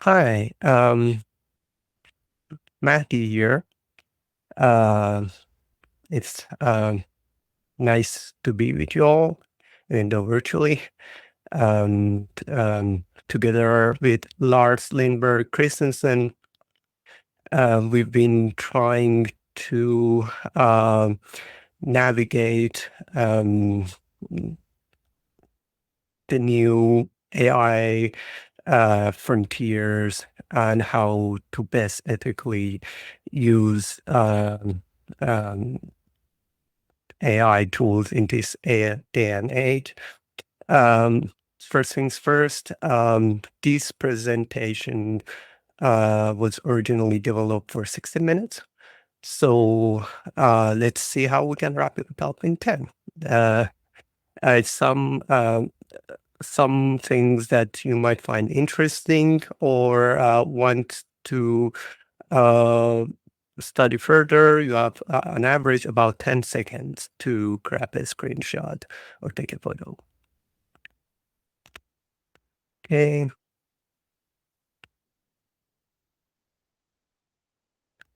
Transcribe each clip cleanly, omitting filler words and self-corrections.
Hi, Mahdi here. Uh, it's nice to be with you all, and virtually, together with Lars Lindberg Christensen. We've been trying to navigate the new AI frontiers and how to best ethically use um, AI tools in this day and age. First things first, this presentation was originally developed for 60 minutes. So let's see how we can wrap it up in 10. Uh, some things that you might find interesting or want to uh, study further, you have on average about 10 seconds to grab a screenshot or take a photo. Okay.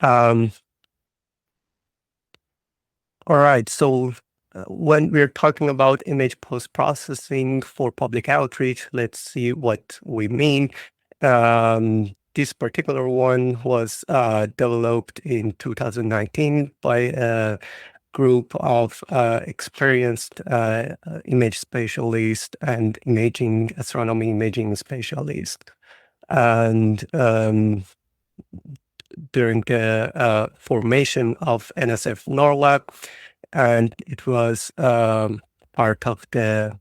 All right. So when we're talking about image post-processing for public outreach, let's see what we mean. This particular one was developed in 2019 by a group of experienced image specialists and astronomy imaging specialists. And during the formation of NSF NORLAB, and it was part of the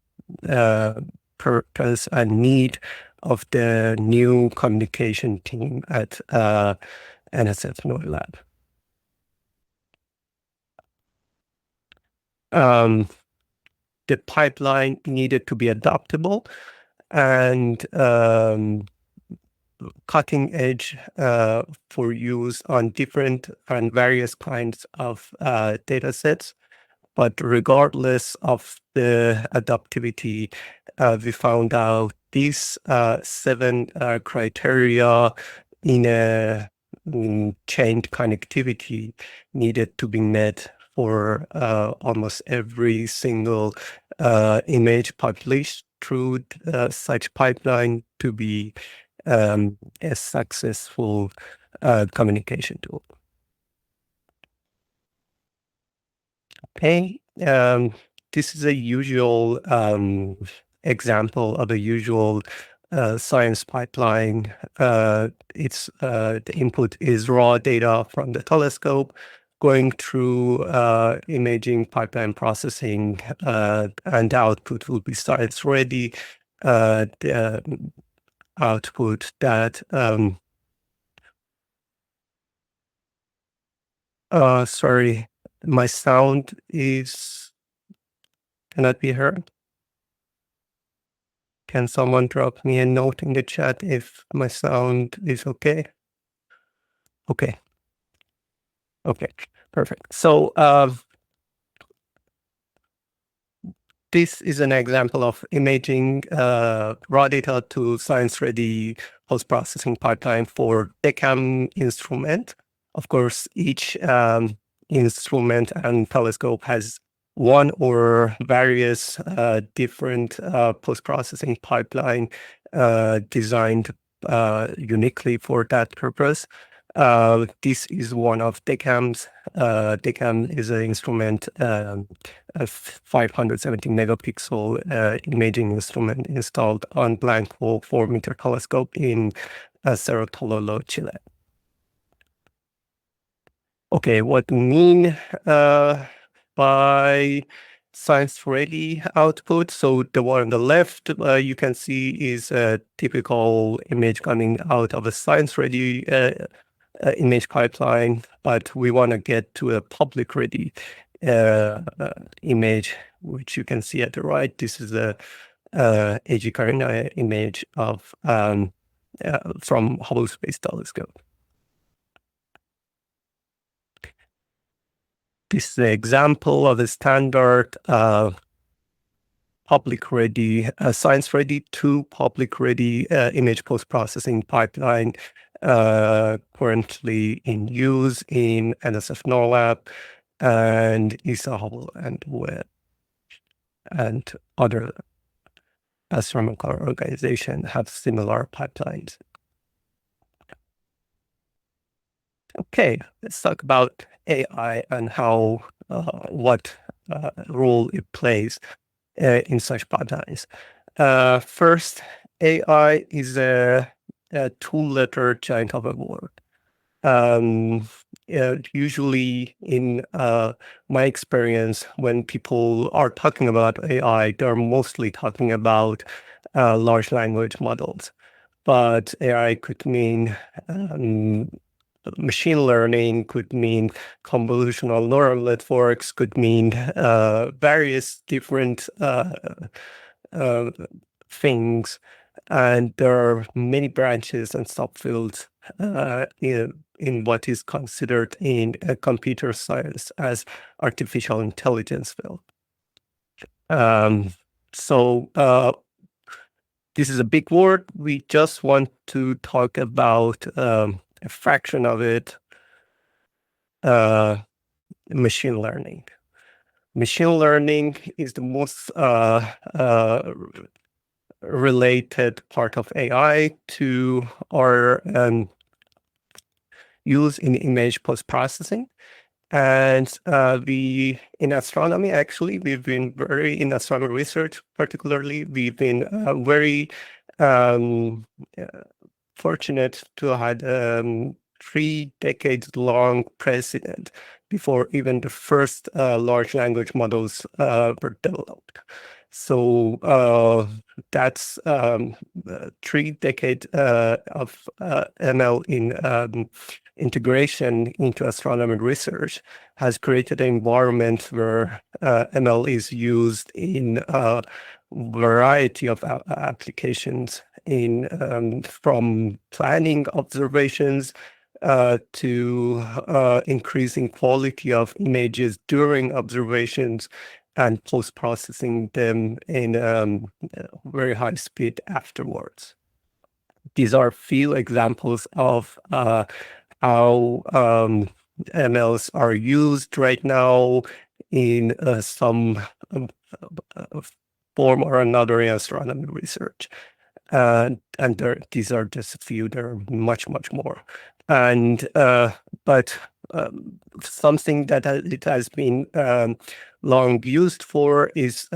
purpose and need of the new communication team at NSF NORLAB. The pipeline needed to be adaptable and cutting edge for use on different and various kinds of data sets. But regardless of the adaptivity, we found out these 7 criteria in a chained connectivity needed to be met for almost every single image published through such pipeline to be a successful communication tool. Okay, this is a usual example of a usual science pipeline. The input is raw data from the telescope going through imaging pipeline processing, and the output will be science ready. The output that sorry, my sound cannot be heard. Can someone drop me a note in the chat if my sound is okay? Okay. Okay, perfect. So this is an example of imaging raw data to science-ready post-processing pipeline for DECAM instrument. Of course, each instrument and telescope has one or various different post-processing pipeline designed uniquely for that purpose. This is one of DECAM's. DECAM is an instrument, a 570 megapixel imaging instrument installed on blank hole 4-meter telescope in Cerro Tololo, Chile. Okay, what we mean by science-ready output. So the one on the left, you can see is a typical image coming out of a science-ready image pipeline, but we want to get to a public-ready image, which you can see at the right. This is a AG Carina image of from Hubble Space Telescope. This is an example of a standard public-ready, science-ready to public-ready image post-processing pipeline currently in use in NSF NORLab and ESA Hubble and Webb and other astronomical organizations have similar pipelines. Okay, let's talk about AI and how what role it plays in such pipelines. First, AI is a two-letter giant of a word. Usually, in my experience, when people are talking about AI, they're mostly talking about large language models. But AI could mean machine learning, could mean convolutional neural networks, could mean various different things. And there are many branches and subfields in what is considered in computer science as artificial intelligence field. So this is a big word. We just want to talk about a fraction of it, machine learning. Machine learning is the most related part of AI to our use in image post-processing. And we, in astronomy, actually, we've been in astronomy research, particularly, we've been very fortunate to have had 3 decades long precedent before even the first large language models were developed. So that's 3 decades of ML in integration into astronomy research has created an environment where ML is used in a variety of applications in from planning observations to increasing quality of images during observations and post-processing them in very high speed afterwards. These are few examples of how MLs are used right now in some form or another in astronomy research. And these are just a few. There are much more. And but something that it has been long used for is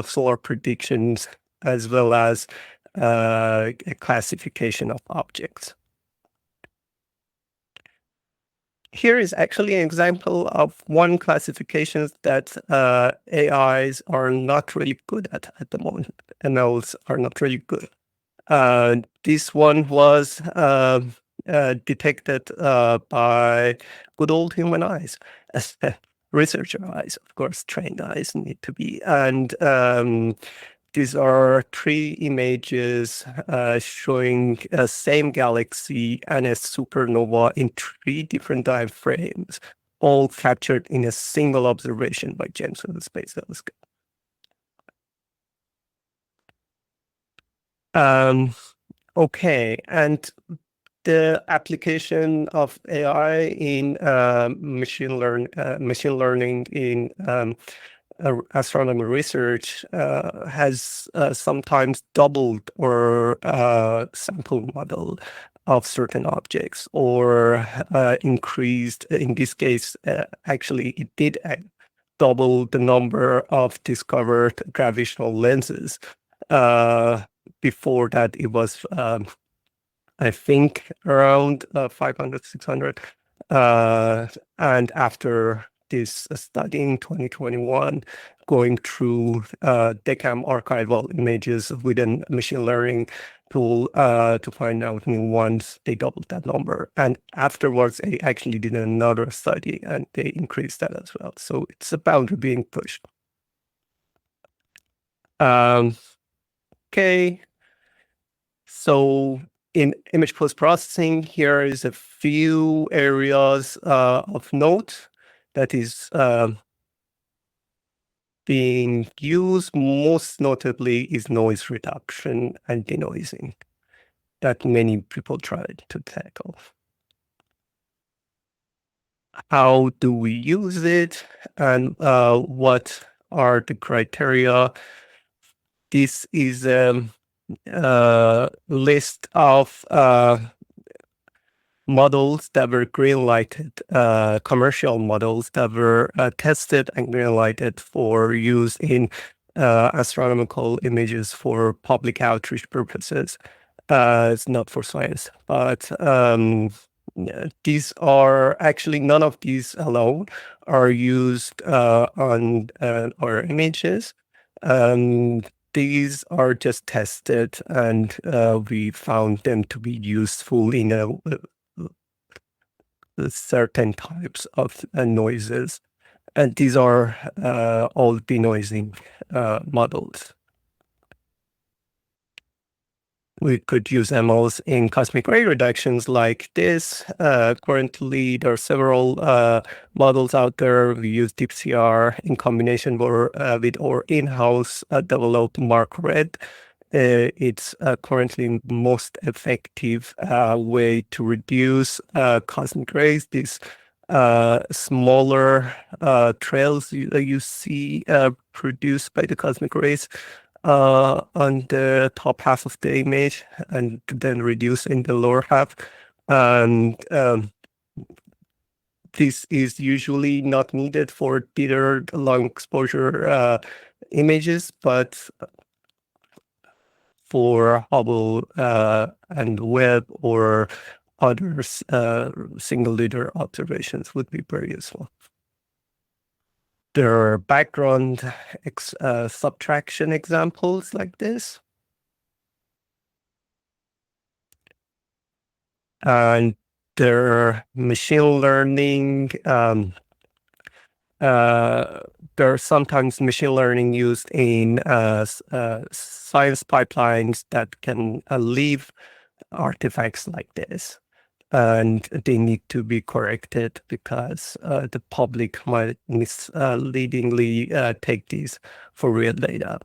solar predictions as well as a classification of objects. Here is actually an example of one classification that AIs are not really good at the moment. MLs are not really good. This one was detected by good old human eyes, researcher eyes, of course, trained eyes need to be. And these are 3 images showing a same galaxy and a supernova in 3 different time frames, all captured in a single observation by James Webb Space Telescope. Okay, and the application of AI in machine learning in astronomy research has sometimes doubled or sample model of certain objects, or increased. In this case, actually, it did double the number of discovered gravitational lenses. Before that, it was I think around 500, 600. And after this study in 2021, going through DECAM archival images within machine learning tool to find out new ones, they doubled that number. And afterwards, they actually did another study and they increased that as well. So it's a boundary being pushed. Okay. So in image post-processing, here is a few areas of note. That is being used most notably is noise reduction and denoising that many people try to tackle. How do we use it, and what are the criteria? This is a list of models that were green-lighted, commercial models that were tested and green-lighted for use in astronomical images for public outreach purposes. It's not for science, but these are actually, none of these alone are used on our images. These are just tested, and we found them to be useful in certain types of noises. And these are all denoising models. We could use MLs in cosmic ray reductions like this. Currently, there are several models out there. We use DeepCR in combination with our in-house developed Mark Red. It's currently most effective way to reduce cosmic rays. These smaller trails you see produced by the cosmic rays on the top half of the image, and then reduce in the lower half. And this is usually not needed for theater long exposure images, but for Hubble and Webb or other single leader observations would be very useful. There are background subtraction examples like this. And there are machine learning. There are sometimes machine learning used in science pipelines that can leave artifacts like this. And they need to be corrected because the public might misleadingly take these for real data.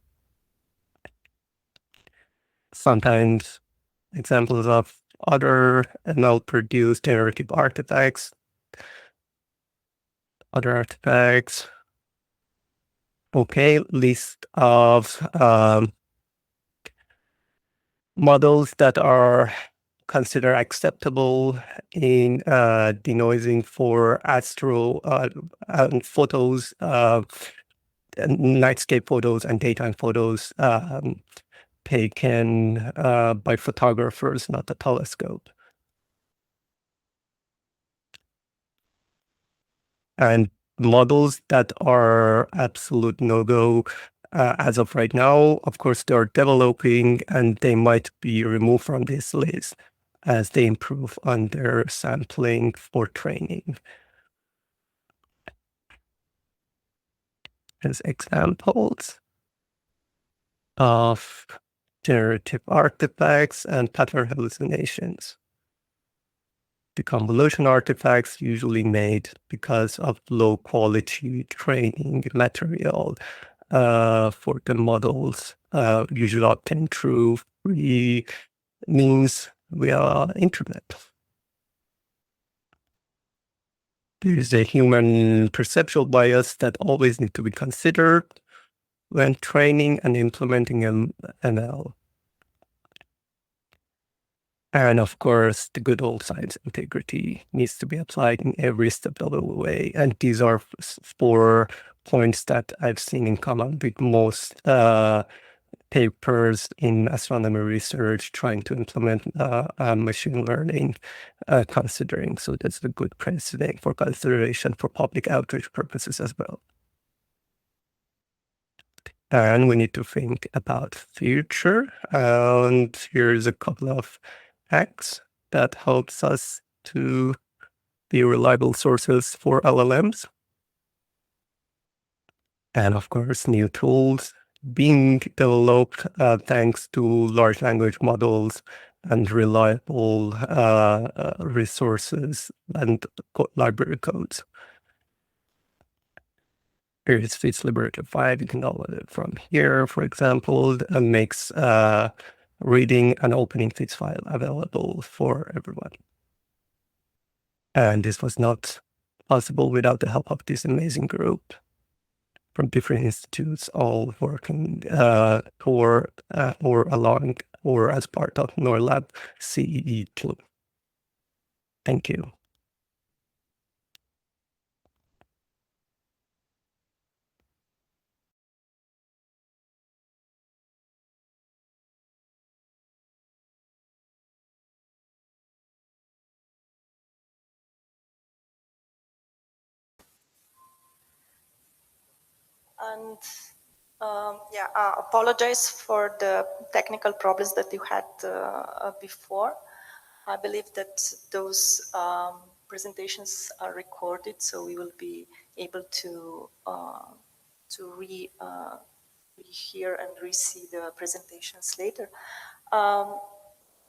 Sometimes examples of other ML-produced generative artifacts, other artifacts. Okay, list of models that are considered acceptable in denoising for astro photos, nightscape photos and daytime photos taken by photographers, not a telescope. And models that are absolute no-go as of right now, of course, they're developing and they might be removed from this list as they improve on their sampling for training. As examples of generative artifacts and pattern hallucinations. The convolution artifacts usually made because of low quality training material for the models, usually obtained through free means via internet. There is a human perceptual bias that always needs to be considered when training and implementing ML. And of course, the good old science integrity needs to be applied in every step of the way. And these are 4 points that I've seen in common with most papers in astronomy research trying to implement machine learning considering. So that's a good precedent for consideration for public outreach purposes as well. And we need to think about future. And here's a couple of hacks that helps us to be reliable sources for LLMs. And of course, new tools being developed thanks to large language models and reliable resources and library codes. Here's Fits Liberator 5. You can download it from here, for example, and makes reading and opening Fits file available for everyone. And this was not possible without the help of this amazing group from different institutes, all working or along or as part of NORLab CEE2. Thank you. And yeah, apologize for the technical problems that you had before. I believe that those presentations are recorded, so we will be able to hear and re-see the presentations later.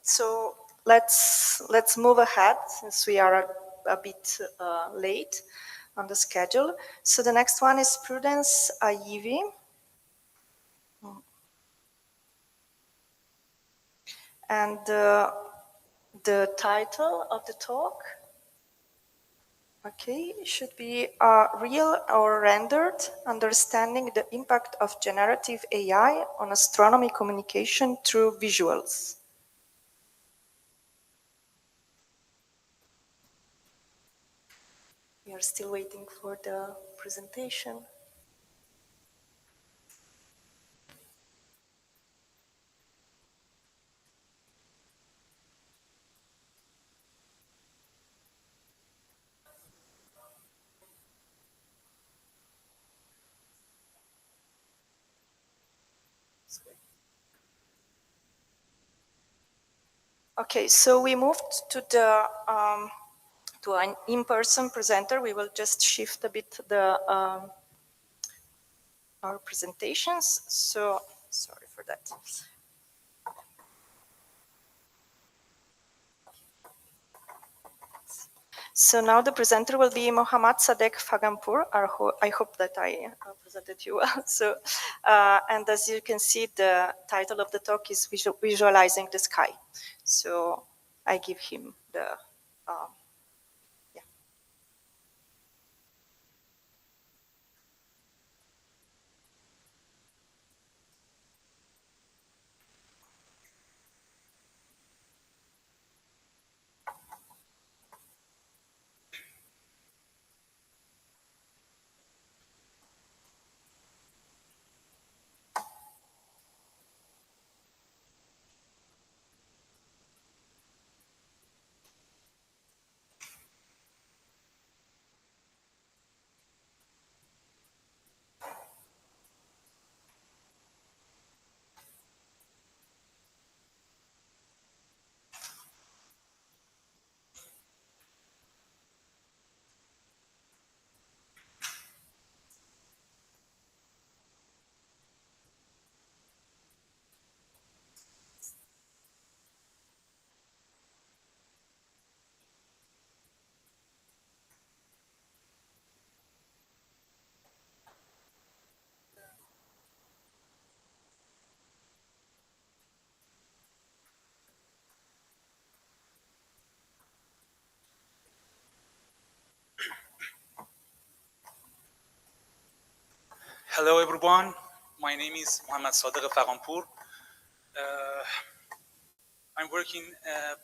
So let's move ahead since we are a bit late on the schedule. So the next one is Prudence Ayivi. And the title of the talk, okay, should be Real or Rendered, Understanding the Impact of Generative AI on Astronomy Communication Through Visuals. We are still waiting for the presentation. Okay, so we moved to the to an in-person presenter. We will just shift a bit the our presentations. So sorry for that. So now the presenter will be Mohammad Sadegh Faghanpour. I hope that I presented you well. So, and as you can see, the title of the talk is Visualizing the Sky. So I give him the, yeah. Hello everyone, my name is Mohammad Sadegh Faghanpour. I'm working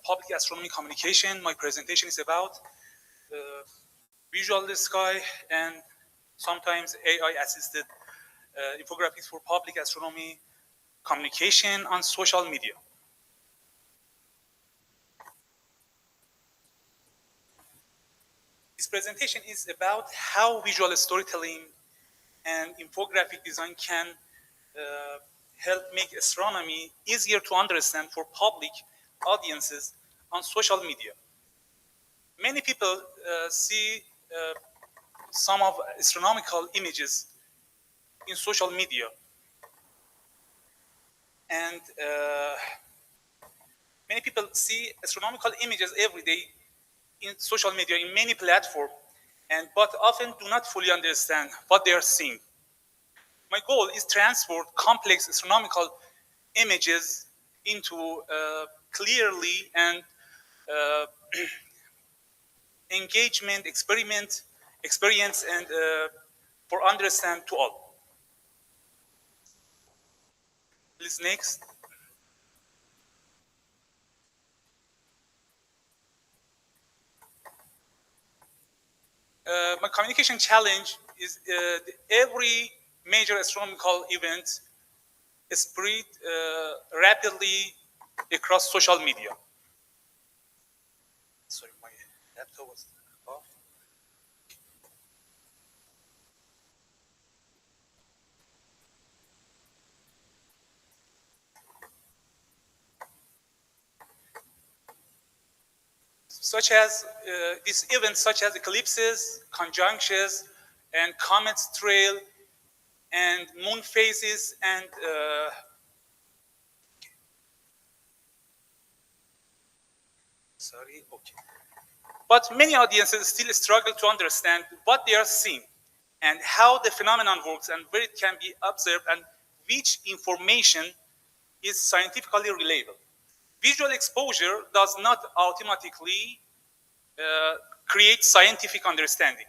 public astronomy communication. My presentation is about visual sky and sometimes AI assisted infographics for public astronomy communication on social media. This presentation is about how visual storytelling and infographic design can help make astronomy easier to understand for public audiences on social media. Many people see some of astronomical images in social media, and many people see astronomical images every day in social media in many platforms, but often do not fully understand what they are seeing. My goal is transport complex astronomical images into clearly and engagement, experience, and for understand to all. Please next. My communication challenge is every major astronomical event spread rapidly across social media. Sorry, my laptop was off. Such as these events, such as eclipses, conjunctions, and comets trail, and moon phases, and sorry, okay. But many audiences still struggle to understand what they are seeing and how the phenomenon works and where it can be observed and which information is scientifically reliable. Visual exposure does not automatically create scientific understanding.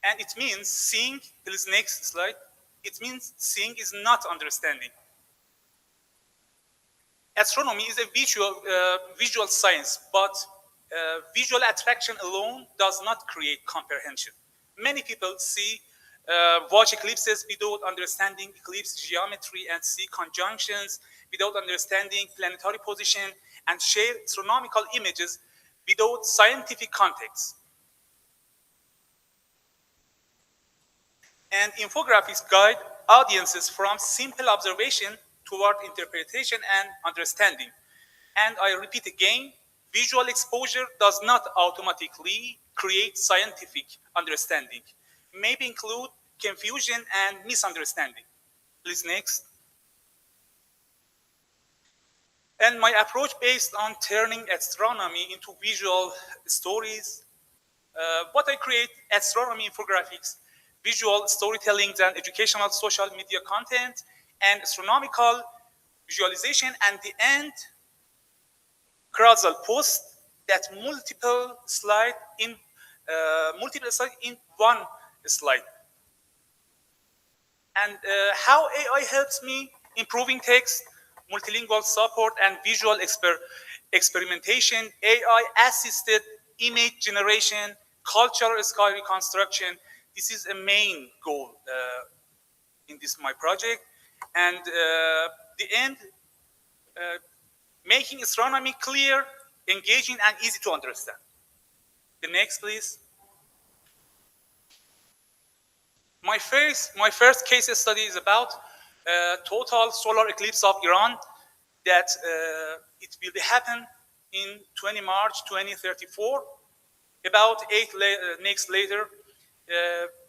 And it means seeing, please next slide, it means seeing is not understanding. Astronomy is a visual science, but visual attraction alone does not create comprehension. Many people watch eclipses without understanding eclipse geometry and see conjunctions without understanding planetary position and share astronomical images without scientific context. And infographics guide audiences from simple observation toward interpretation and understanding. And I repeat again, visual exposure does not automatically create scientific understanding. Maybe include confusion and misunderstanding. Please next. And my approach based on turning astronomy into visual stories. What I create, astronomy infographics, visual storytelling and educational social media content, and astronomical visualization, and the end, carousel post that multiple slide in one slide. And how AI helps me improving text, multilingual support, and visual experimentation, AI assisted image generation, cultural sky reconstruction. This is a main goal in this my project. And the end, making astronomy clear, engaging, and easy to understand. The next, please. My first case study is about total solar eclipse of Iran that it will happen in 20 March 2034. About 8 next later,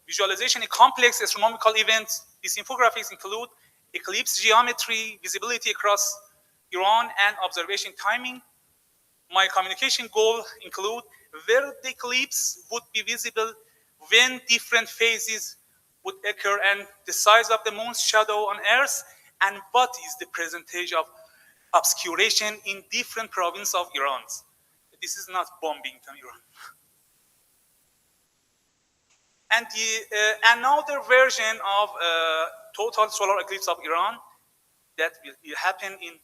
visualization a complex astronomical event. These infographics include eclipse geometry, visibility across Iran, and observation timing. My communication goal include where the eclipse would be visible, when different phases would occur, and the size of the moon's shadow on Earth, and what is the percentage of obscuration in different provinces of Iran. This is not bombing from Iran. And another version of total solar eclipse of Iran that will happen in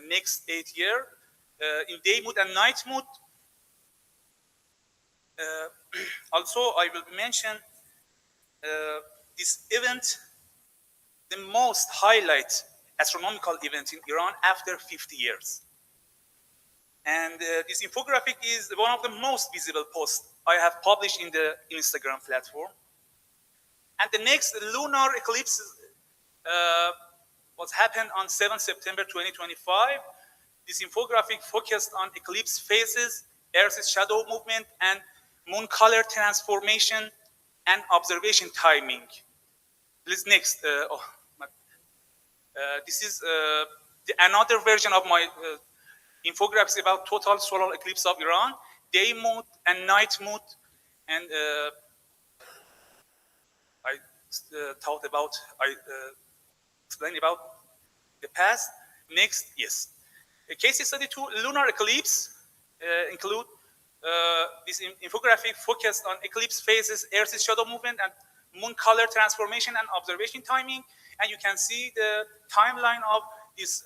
next 8 years in day mode and night mode. Also, I will mention this event, the most highlight astronomical event in Iran after 50 years. And this infographic is one of the most visible posts I have published in the Instagram platform. And the next lunar eclipse was happened on 7 September 2025. This infographic focused on eclipse phases, Earth's shadow movement, and moon color transformation and observation timing. Please next. This is another version of my infographics about total solar eclipse of Iran, day mode and night mode. And I explained about the past. Next, yes. A case study to lunar eclipse include this infographic focused on eclipse phases, Earth's shadow movement, and moon color transformation and observation timing. And you can see the timeline of this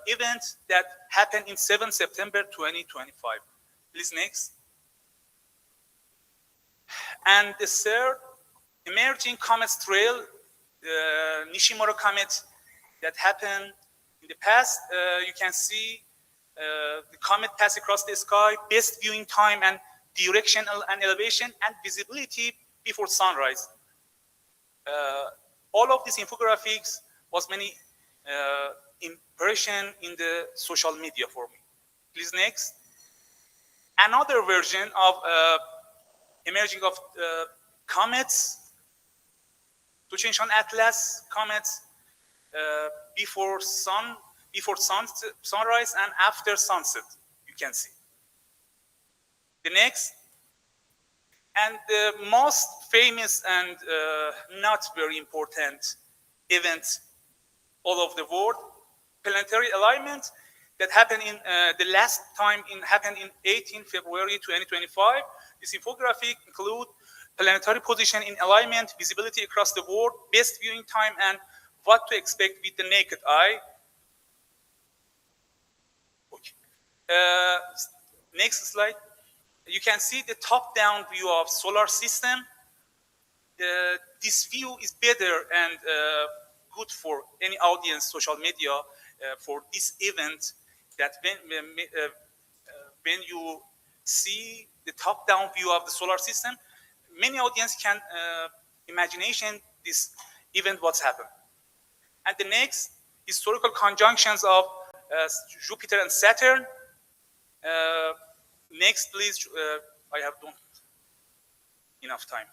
event that happened in 7 September 2025. Please next. And the third, emerging comets trail, the Nishimura comet that happened in the past. You can see the comet pass across the sky, best viewing time and direction and elevation and visibility before sunrise. All of these infographics was many impression in the social media for me. Please next. Another version of emerging of comets, Tucson Atlas comets before sunrise and after sunset, you can see. The next, and the most famous and not very important event all over the world, planetary alignment that happened in the last time happened in 18 February 2025. This infographic include planetary position in alignment, visibility across the world, best viewing time, and what to expect with the naked eye. Okay. Next slide. You can see the top-down view of solar system. This view is better and good for any audience, social media, for this event. That when you see the top-down view of the solar system, many audience can imagination this event what's happened. And the next, historical conjunctions of Jupiter and Saturn. Next, please. I have don't enough time.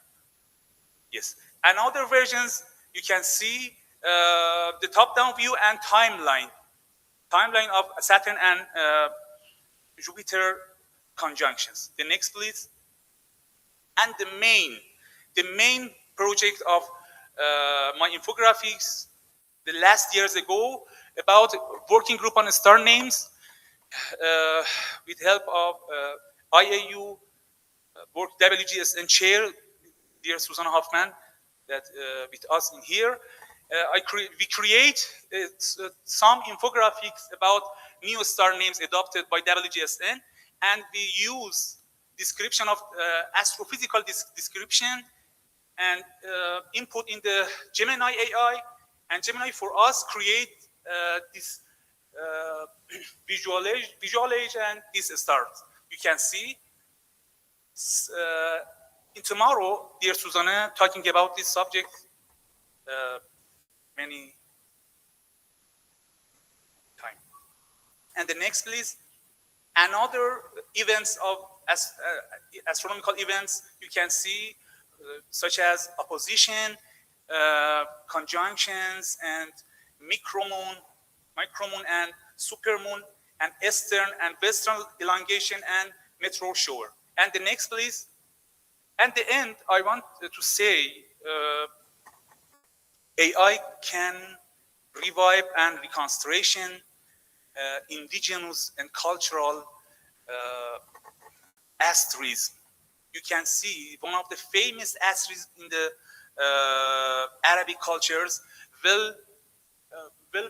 Yes. And other versions, you can see the top-down view and timeline of Saturn and Jupiter conjunctions. The next, please. And the main project of my infographics the last years ago about working group on star names with help of IAU, work WGSN chair, dear Susan Hoffman, that with us in here. We create some infographics about new star names adopted by WGSN, and we use description of astrophysical description and input in the Gemini AI, and Gemini for us create this visualize and this start. You can see in tomorrow, dear Susanna, talking about this subject many time. And the next, please. Another events of astronomical events you can see, such as opposition, conjunctions, and micromoon and supermoon, and eastern and western elongation and meteor shower. And the next, please. At the end, I want to say AI can revive and reconstruction indigenous and cultural asterism. You can see one of the famous asterisms in the Arabic cultures, Well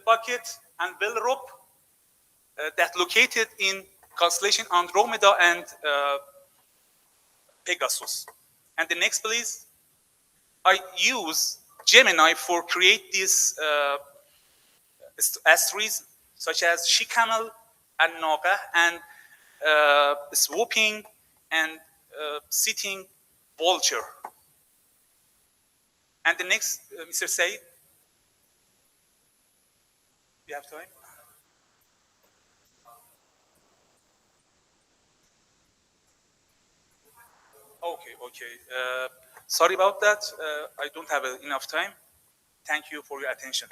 Bucket and Well Rope, that located in constellation Andromeda and Pegasus. And the next, please. I use Gemini for create these asterisms, such as She-Camel and Naga, and swooping and sitting vulture. And the next, Mr. Said. You have time? Okay. Sorry about that. I don't have enough time. Thank you for your attention.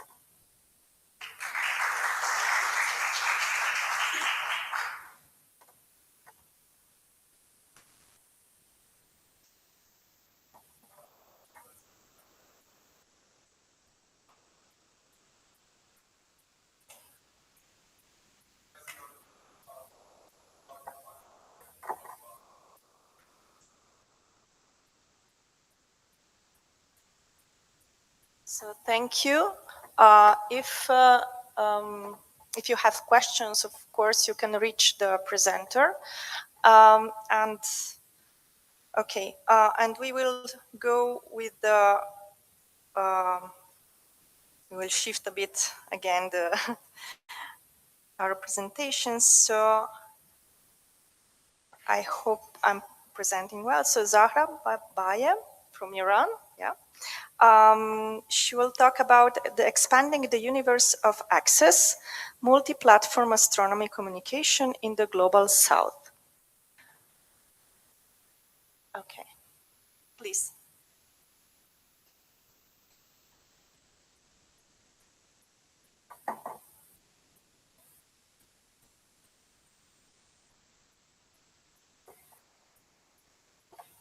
So thank you. If you have questions, of course, you can reach the presenter. And okay, and we will go with the. We will shift a bit again our presentation. So I hope I'm presenting well. So Zahra Babaie from Iran, yeah. She will talk about the expanding the universe of access, multi-platform astronomy communication in the global south. Okay, please.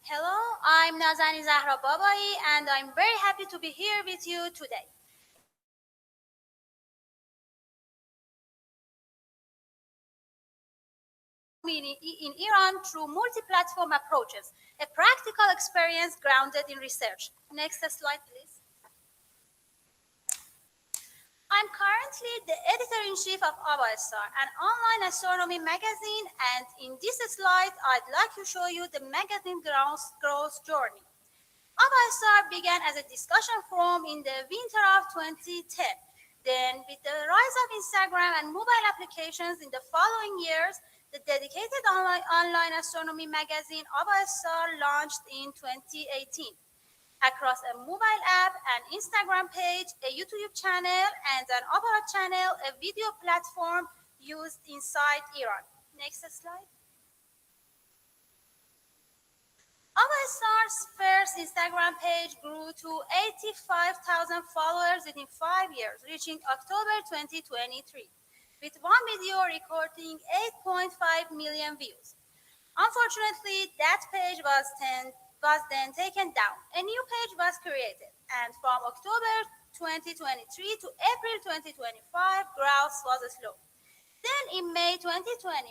Hello, I'm Zahra Babaie, and I'm very happy to be here with you today. In Iran through multi-platform approaches, a practical experience grounded in research. Next slide, please. I'm currently the editor-in-chief of Star, an online astronomy magazine, and in this slide, I'd like to show you the magazine growth journey. Star began as a discussion forum in the winter of 2010. Then, with the rise of Instagram and mobile applications in the following years, the dedicated online astronomy magazine Star launched in 2018. Across a mobile app, an Instagram page, a YouTube channel, and an Opera channel, a video platform used inside Iran. Next slide. Star's first Instagram page grew to 85,000 followers within 5 years, reaching October 2023, with one video recording 8.5 million views. Unfortunately, that page was then taken down. A new page was created, and from October 2023 to April 2025, growth was slow. Then in May 2025,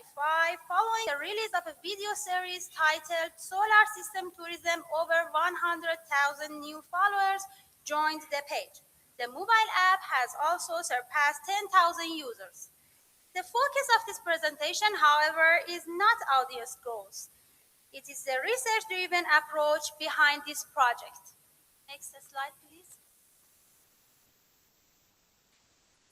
following the release of a video series titled Solar System Tourism, over 100,000 new followers joined the page. The mobile app has also surpassed 10,000 users. The focus of this presentation, however, is not audience growth. It is the research-driven approach behind this project. Next slide, please.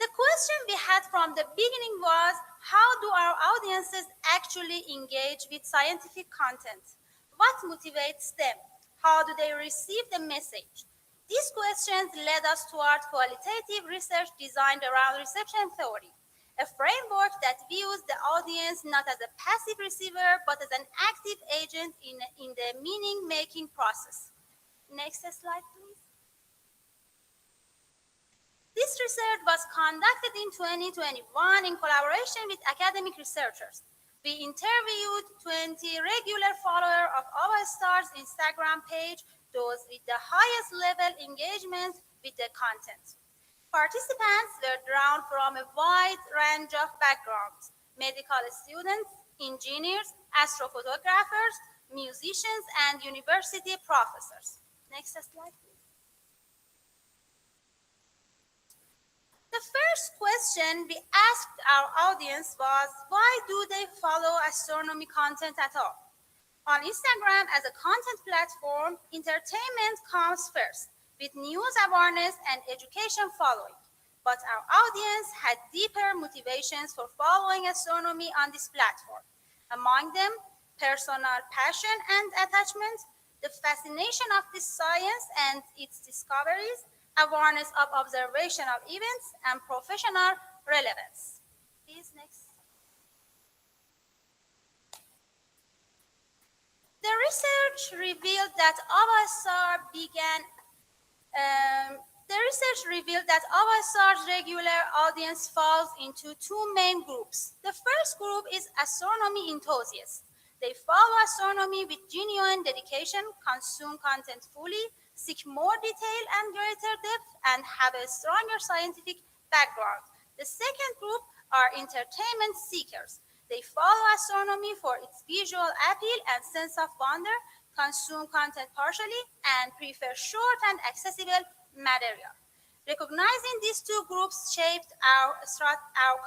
The question we had from the beginning was, how do our audiences actually engage with scientific content? What motivates them? How do they receive the message? These questions led us toward qualitative research designed around reception theory, a framework that views the audience not as a passive receiver, but as an active agent in the meaning-making process. Next slide, please. This research was conducted in 2021 in collaboration with academic researchers. We interviewed 20 regular followers of Star's Instagram page, those with the highest level engagement with the content. Participants were drawn from a wide range of backgrounds: medical students, engineers, astrophotographers, musicians, and university professors. Next slide, please. The first question we asked our audience was, why do they follow astronomy content at all? On Instagram, as a content platform, entertainment comes first, with news awareness and education following. But our audience had deeper motivations for following astronomy on this platform. Among them, personal passion and attachment, the fascination of this science and its discoveries, awareness of observational events, and professional relevance. Please, next. The research revealed that Star's regular audience falls into two main groups. The first group is astronomy enthusiasts. They follow astronomy with genuine dedication, consume content fully, seek more detail and greater depth, and have a stronger scientific background. The second group are entertainment seekers. They follow astronomy for its visual appeal and sense of wonder, consume content partially, and prefer short and accessible material. Recognizing these two groups shaped our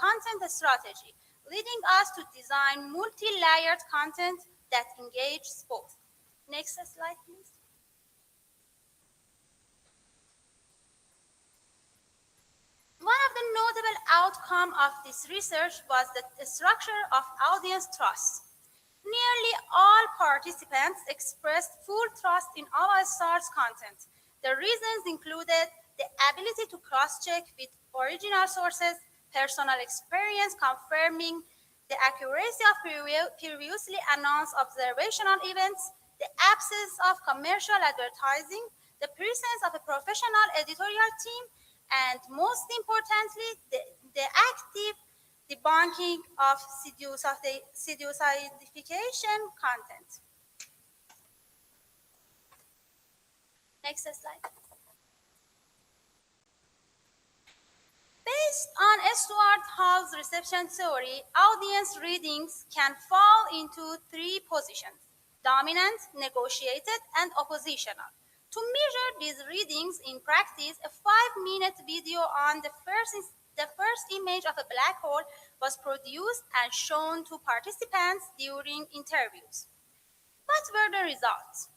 content strategy, leading us to design multi-layered content that engages both. Next slide, please. One of the notable outcomes of this research was the structure of audience trust. Nearly all participants expressed full trust in our star's content. The reasons included the ability to cross-check with original sources, personal experience confirming the accuracy of previously announced observational events, the absence of commercial advertising, the presence of a professional editorial team, and most importantly, the active debunking of pseudoscientification content. Next slide. Based on Stuart Hall's reception theory, audience readings can fall into three positions: dominant, negotiated, and oppositional. To measure these readings in practice, a 5-minute video on the first image of a black hole was produced and shown to participants during interviews. What were the results?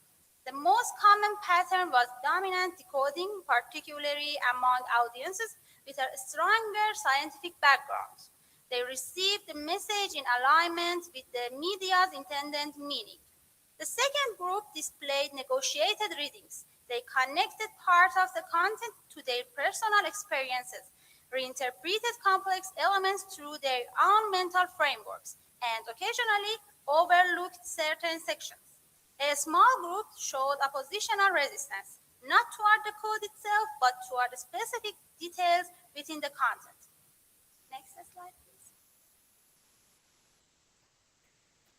The most common pattern was dominant decoding, particularly among audiences with a stronger scientific background. They received the message in alignment with the media's intended meaning. The second group displayed negotiated readings. They connected part of the content to their personal experiences, reinterpreted complex elements through their own mental frameworks, and occasionally overlooked certain sections. A small group showed oppositional resistance, not toward the code itself, but toward specific details within the content. Next slide, please.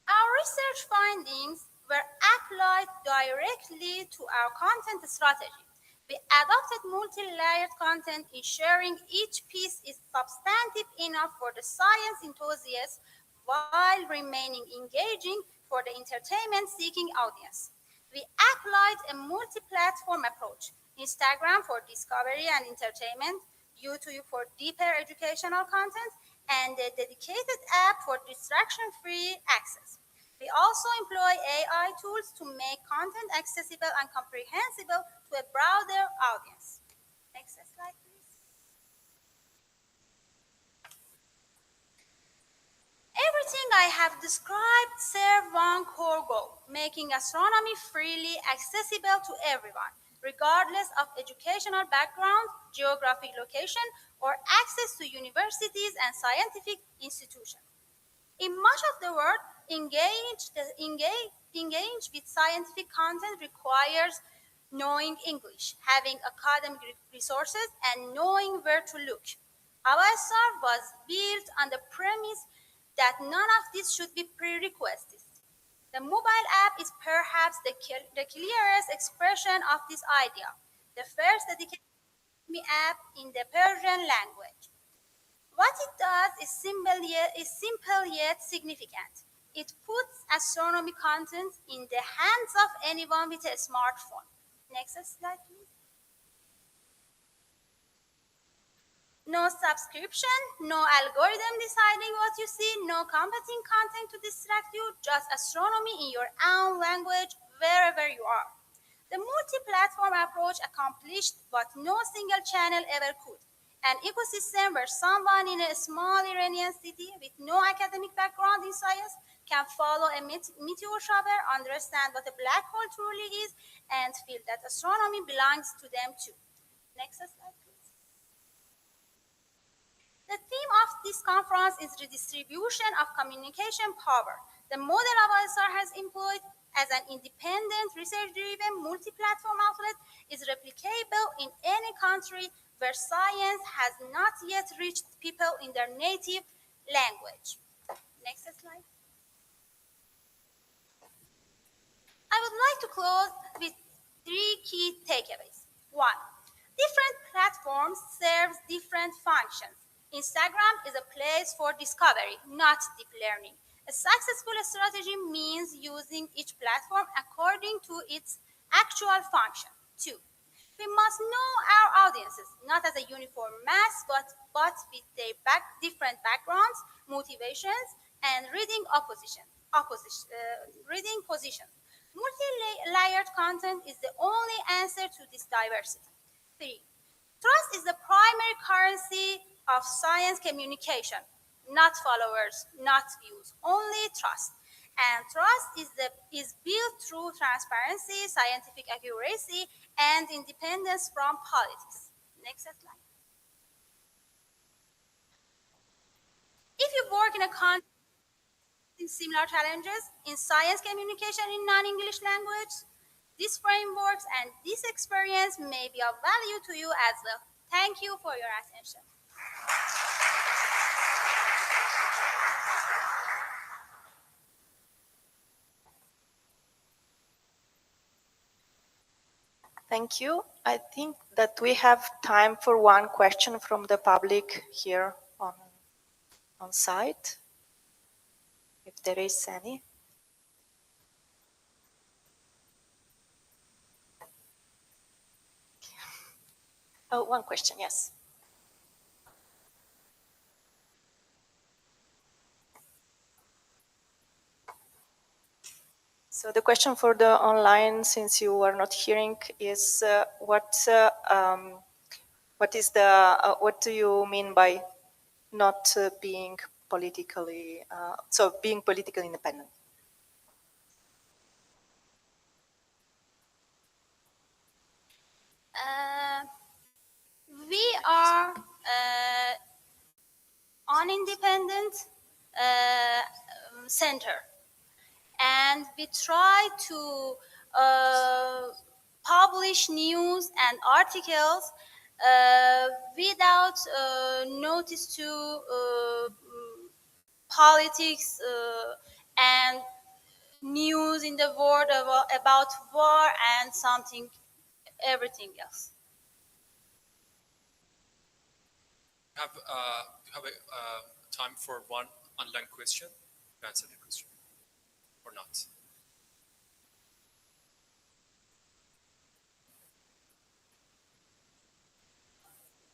Our research findings were applied directly to our content strategy. We adopted multi-layered content, ensuring each piece is substantive enough for the science enthusiasts while remaining engaging for the entertainment-seeking audience. We applied a multi-platform approach: Instagram for discovery and entertainment, YouTube for deeper educational content, and a dedicated app for distraction-free access. We also employ AI tools to make content accessible and comprehensible to a broader audience. Next slide, please. Everything I have described serves one core goal: making astronomy freely accessible to everyone, regardless of educational background, geographic location, or access to universities and scientific institutions. In much of the world, engage with scientific content requires knowing English, having academic resources, and knowing where to look. Our star was built on the premise that none of this should be prerequisites. The mobile app is perhaps the clearest expression of this idea, the first dedicated app in the Persian language. What it does is simple yet significant. It puts astronomy content in the hands of anyone with a smartphone. Next slide, please. No subscription, no algorithm deciding what you see, no competing content to distract you, just astronomy in your own language, wherever you are. The multi-platform approach accomplished what no single channel ever could: an ecosystem where someone in a small Iranian city with no academic background in science can follow a meteor shower, understand what a black hole truly is, and feel that astronomy belongs to them too. Next slide, please. The theme of this conference is redistribution of communication power. The model AVSR has employed as an independent, research-driven, multi-platform outlet is replicable in any country where science has not yet reached people in their native language. Next slide. I would like to close with 3 key takeaways. 1. Different platforms serve different functions. Instagram is a place for discovery, not deep learning. A successful strategy means using each platform according to its actual function. 2. We must know our audiences, not as a uniform mass, but with their different backgrounds, motivations, and reading position. Multi-layered content is the only answer to this diversity. 3. Trust is the primary currency of science communication, not followers, not views, only trust. And trust is built through transparency, scientific accuracy, and independence from politics. Next slide. If you work in a country with similar challenges in science communication in non-English language, these frameworks and this experience may be of value to you as well. Thank you for your attention. Thank you. I think that we have time for one question from the public here on site, if there is any. Oh, one question, yes. So the question for the online, since you are not hearing, is what do you mean by not being politically, so being politically independent? We are independent center, and we try to publish news and articles without notice to politics and news in the world about war and everything else. Have time for one online question to answer the question or not?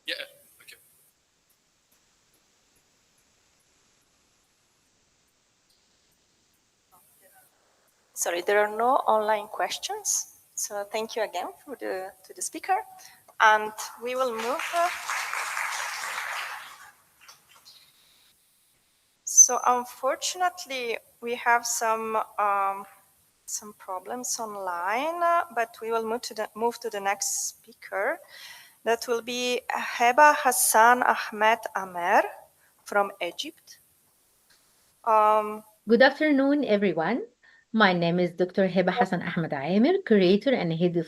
Yeah, okay. Sorry, there are no online questions. So thank you again to the speaker, and we will move. So unfortunately, we have some problems online, but we will move to the next speaker. That will be Heba, Hassan, Ahmed, Amer from Egypt. Good afternoon, everyone. My name is Dr. Heba Hassan Ahmed Amer, curator and head of.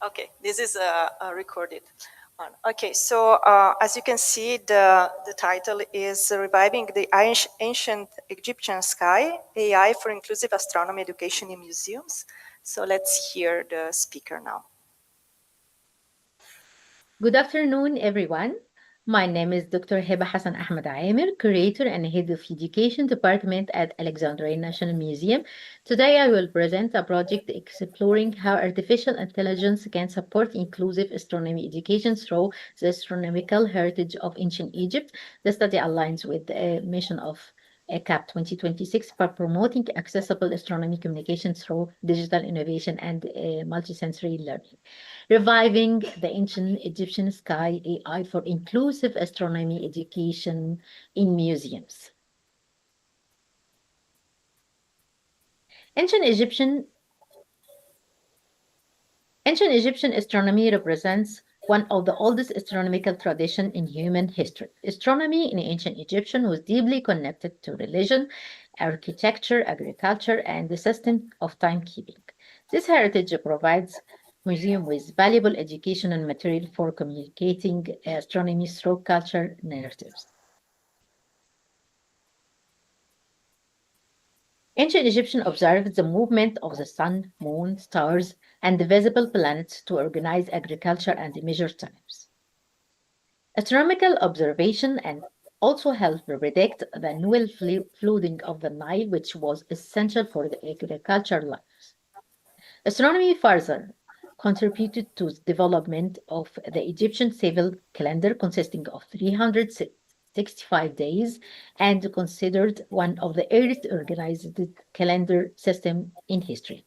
Okay, this is a recorded one. Okay, so as you can see, the title is Reviving the Ancient Egyptian Sky, AI for Inclusive Astronomy Education in Museums. So let's hear the speaker now. Good afternoon, everyone. My name is Dr. Heba Hassan Ahmed Amer, curator and head of education department at Alexandria National Museum. Today, I will present a project exploring how artificial intelligence can support inclusive astronomy education through the astronomical heritage of ancient Egypt. The study aligns with the mission of CAP2026 for promoting accessible astronomy communication through digital innovation and multisensory learning. Reviving the Ancient Egyptian Sky, AI for inclusive astronomy education in museums. Ancient Egyptian astronomy represents one of the oldest astronomical traditions in human history. Astronomy in ancient Egyptian was deeply connected to religion, architecture, agriculture, and the system of timekeeping. This heritage provides museum with valuable educational material for communicating astronomy through culture narratives. Ancient Egyptians observed the movement of the sun, moon, stars, and the visible planets to organize agriculture and measure times. Astronomical observation and also helped predict the annual flooding of the Nile, which was essential for the agricultural life. Astronomy further contributed to the development of the Egyptian civil calendar consisting of 365 days and considered one of the earliest organized calendar system in history.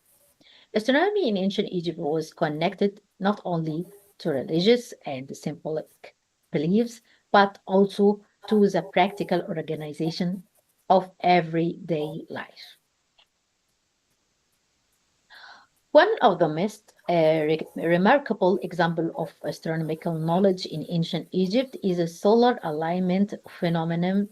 Astronomy in ancient Egypt was connected not only to religious and symbolic beliefs, but also to the practical organization of everyday life. One of the most remarkable examples of astronomical knowledge in ancient Egypt is a solar alignment phenomenon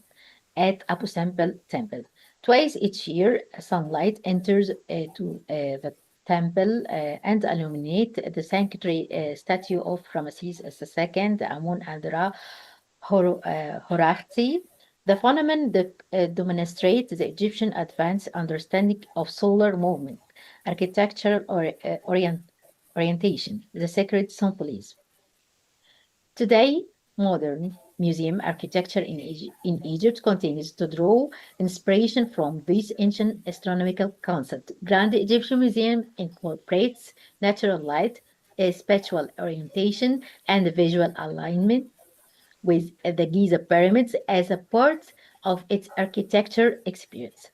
at Abu Simbel Temple. Twice each year, sunlight enters to the temple and illuminate the sanctuary statue of Ramesses II, Amun and Ra Horachti. The phenomenon demonstrates the Egyptian advanced understanding of solar movement, architectural orientation, the sacred symbolism. Today, modern museum architecture in Egypt continues to draw inspiration from this ancient astronomical concept. Grand Egyptian Museum incorporates natural light, spatial orientation, and visual alignment with the Giza pyramids as a part of its architecture experience.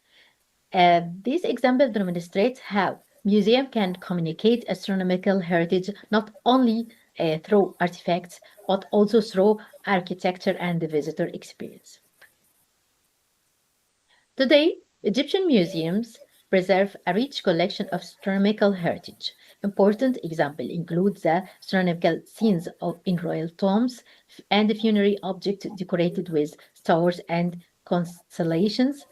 This example demonstrates how museum can communicate astronomical heritage not only through artifacts, but also through architecture and the visitor experience. Today, Egyptian museums preserve a rich collection of astronomical heritage. Important examples include the astronomical scenes in royal tombs and funerary objects decorated with stars and constellations.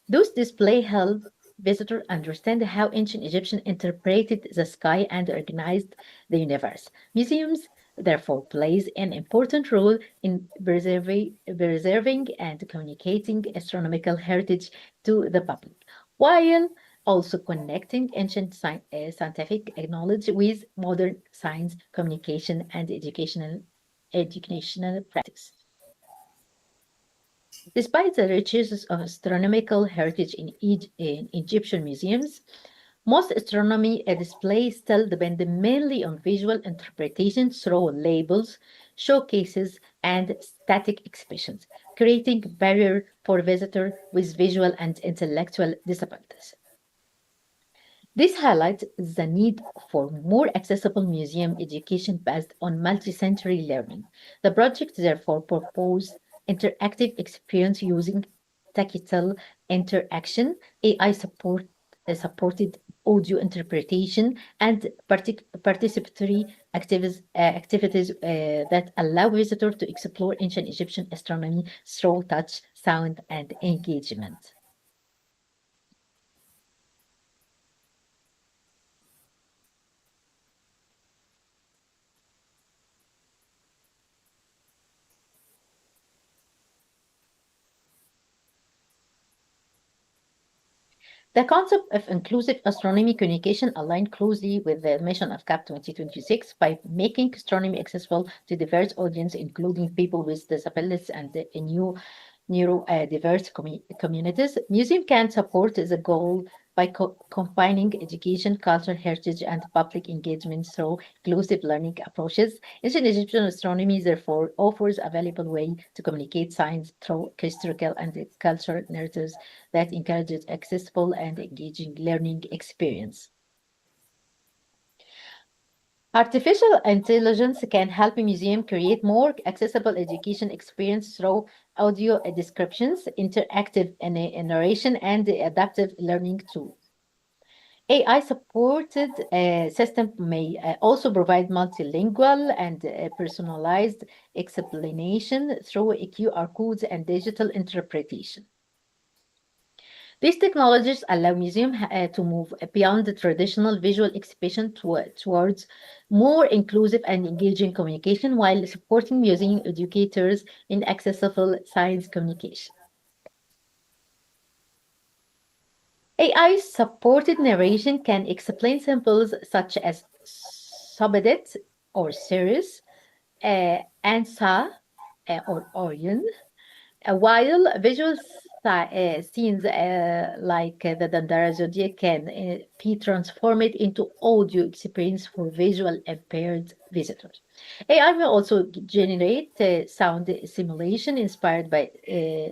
Those displays help visitors understand how ancient Egyptians interpreted the sky and organized the universe. Museums therefore plays an important role in preserving and communicating astronomical heritage to the public, while also connecting ancient scientific knowledge with modern science, communication, and educational practice. Despite the richness of astronomical heritage in Egyptian museums, most astronomy displays still depend mainly on visual interpretation through labels, showcases, and static expressions, creating a barrier for visitors with visual and intellectual disabilities. This highlights the need for more accessible museum education based on multi-sensory learning. The project therefore proposed interactive experience using tactile interaction, AI supported audio interpretation, and participatory activities that allow visitors to explore ancient Egyptian astronomy through touch, sound, and engagement. The concept of inclusive astronomy communication aligned closely with the mission of CAP 2026 by making astronomy accessible to diverse audiences, including people with disabilities and neurodiverse communities. Museum can support the goal by combining education, culture, heritage, and public engagement through inclusive learning approaches. Ancient Egyptian astronomy, therefore, offers a valuable way to communicate science through historical and cultural narratives that encourages accessible and engaging learning experience. Artificial intelligence can help a museum create more accessible education experience through audio descriptions, interactive narration, and adaptive learning tools. AI-supported system may also provide multilingual and personalized explanation through QR codes and digital interpretation. These technologies allow museums to move beyond the traditional visual expression towards more inclusive and engaging communication while supporting museum educators in accessible science communication. AI-supported narration can explain symbols such as Sobedet or Sirius, Ansa or Orion, While visual scenes like the Dandara Zodiac can be transformed into audio experience for visual impaired visitors. AI will also generate sound simulation inspired by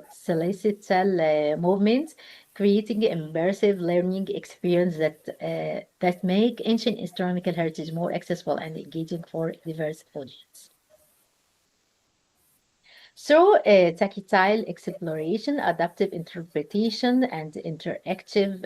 celestial movements, creating immersive learning experience that make ancient astronomical heritage more accessible and engaging for diverse audience. Through tactile exploration, adaptive interpretation, and interactive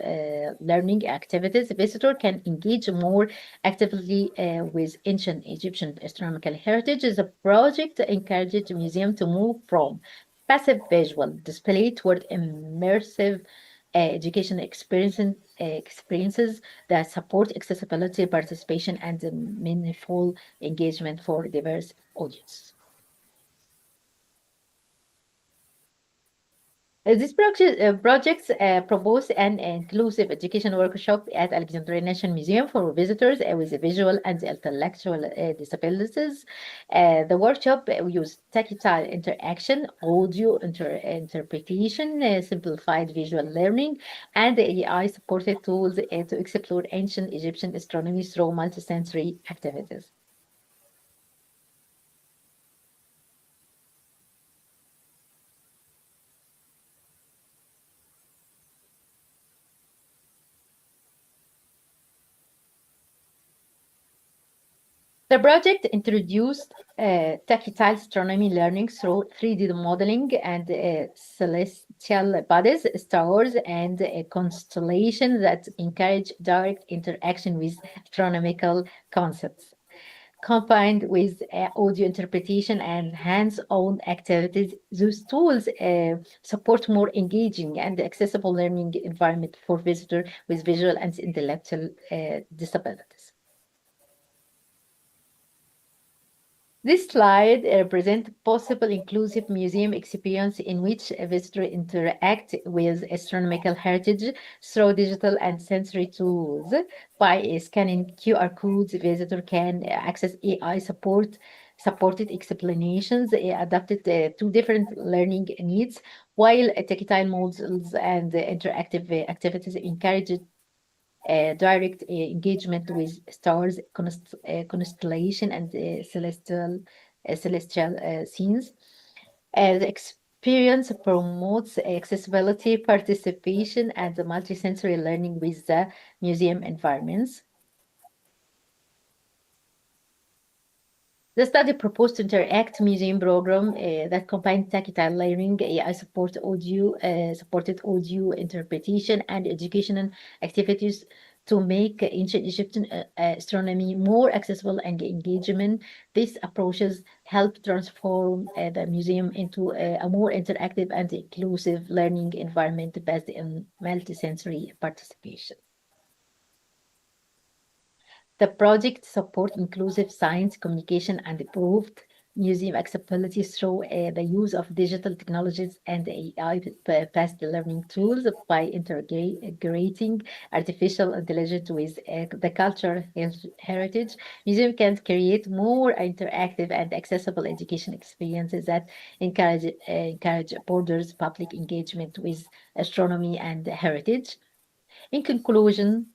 learning activities, visitor can engage more actively with ancient Egyptian astronomical heritage. The project encouraged the museum to move from passive visual display toward immersive education experiences that support accessibility, participation, and meaningful engagement for diverse audiences. Projects propose an inclusive education workshop at Alexandria National Museum for visitors with visual and intellectual disabilities. The workshop used tactile interaction, audio interpretation, simplified visual learning, and AI-supported tools to explore ancient Egyptian astronomy through multisensory activities. The project introduced tactile astronomy learning through 3D modeling and celestial bodies, stars, and constellations that encourage direct interaction with astronomical concepts. Combined with audio interpretation and hands-on activities, those tools support more engaging and accessible learning environment for visitors with visual and intellectual disabilities. This slide represents possible inclusive museum experience in which a visitor interact with astronomical heritage through digital and sensory tools. By scanning QR codes, visitor can access AI supported explanations adapted to different learning needs, while tactile models and interactive activities encourage direct engagement with stars, constellation, and celestial scenes. The experience promotes accessibility, participation, and multisensory learning with the museum environments. The study proposed to interact museum program that combined tactile learning, AI supported audio interpretation, and educational activities to make ancient Egyptian astronomy more accessible and engagement. These approaches help transform the museum into a more interactive and inclusive learning environment based on multisensory participation. The project supports inclusive science communication and improved museum accessibility through the use of digital technologies and AI-based learning tools. By integrating artificial intelligence with the cultural heritage, museum can create more interactive and accessible education experiences that encourage borders public engagement with astronomy and heritage. In conclusion,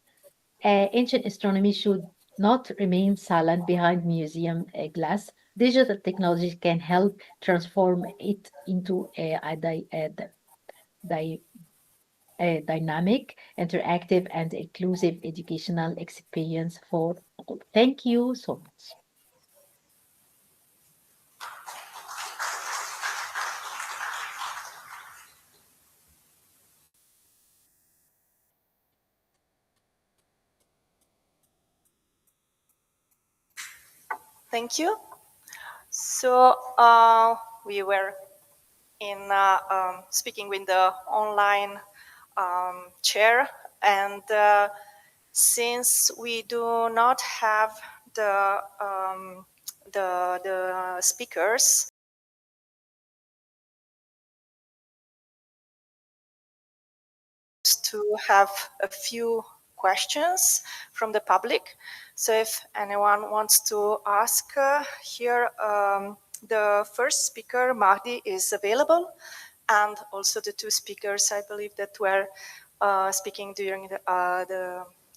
ancient astronomy should not remain silent behind museum glass. Digital technology can help transform it into a dynamic, interactive, and inclusive educational experience for all. Thank you so much. Thank you. So we were in speaking with the online chair, and since we do not have the speakers, to have a few questions from the public. So if anyone wants to ask here, the first speaker, Mahdi, is available. and also the two speakers, I believe, that were speaking during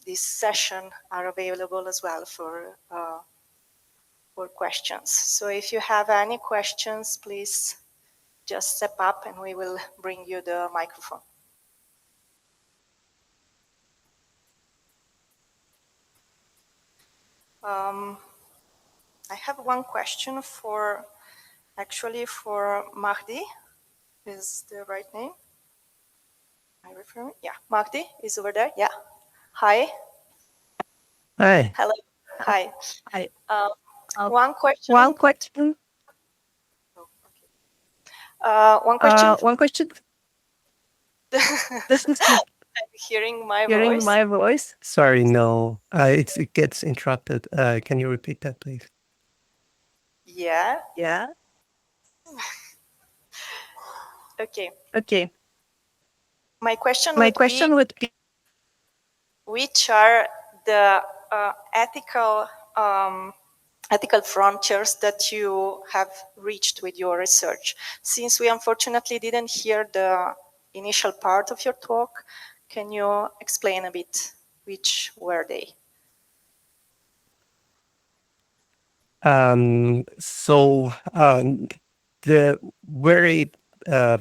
this session are available as well for questions. So if you have any questions, please just step up and we will bring you the microphone. I have one question actually for Mahdi, is the right name? I refer, yeah, Mahdi is over there, yeah. Hi. Hi. Hello, hi. Hi. One question. One question. One question. One question. This is Hearing my hearing voice. my voice. Sorry, no. It gets interrupted. Can you repeat that, please? Yeah. Yeah. Okay. Okay. My question My would question be, would be, which are the ethical frontiers that you have reached with your research? Since we unfortunately didn't hear the initial part of your talk, can you explain a bit which were they? The very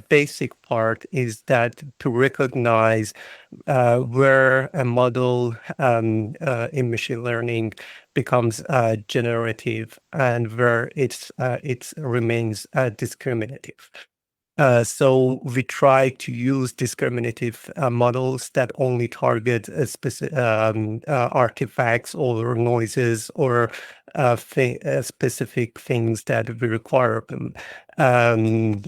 basic part is that to recognize where a model in machine learning becomes generative and where it remains discriminative. So we try to use discriminative models that only target artifacts or noises or specific things that we require of them.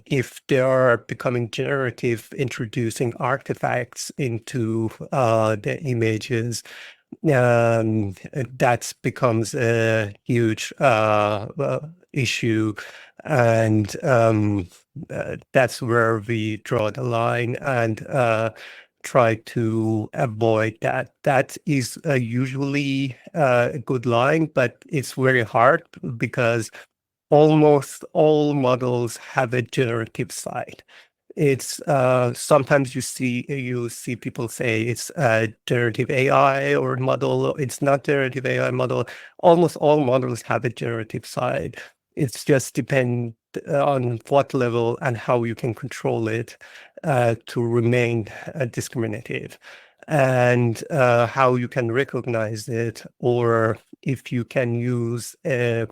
If they are becoming generative, introducing artifacts into the images, that becomes a huge issue, and that's where we draw the line and try to avoid that. That is usually a good line, but it's very hard because almost all models have a generative side. It's sometimes you see people say it's a generative AI or model. It's not generative AI model. Almost all models have a generative side. It's just depend on what level and how you can control it to remain discriminative, and how you can recognize it, or if you can use a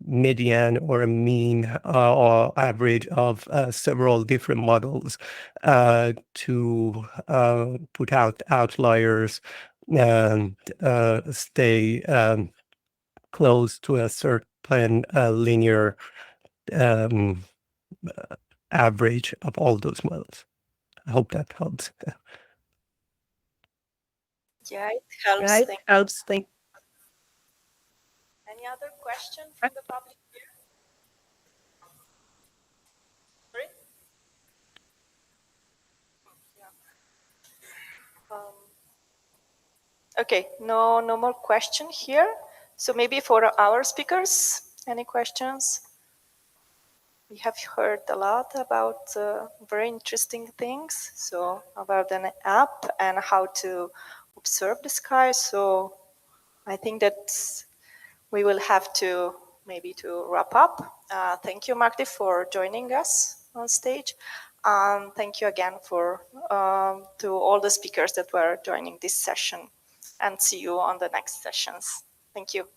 median or a mean or average of several different models to put out outliers and stay close to a certain linear average of all those models. I hope that helps. Yeah, it helps. Right? Helps. Thank. Any other question from the public here? Sorry? Okay, no more question here. So maybe for our speakers, any questions? We have heard a lot about very interesting things, so about an app and how to observe the sky. So I think that we will have to maybe to wrap up. Thank you, Mahdi, for joining us on stage. Thank you again for to all the speakers that were joining this session, and see you on the next sessions. Thank you.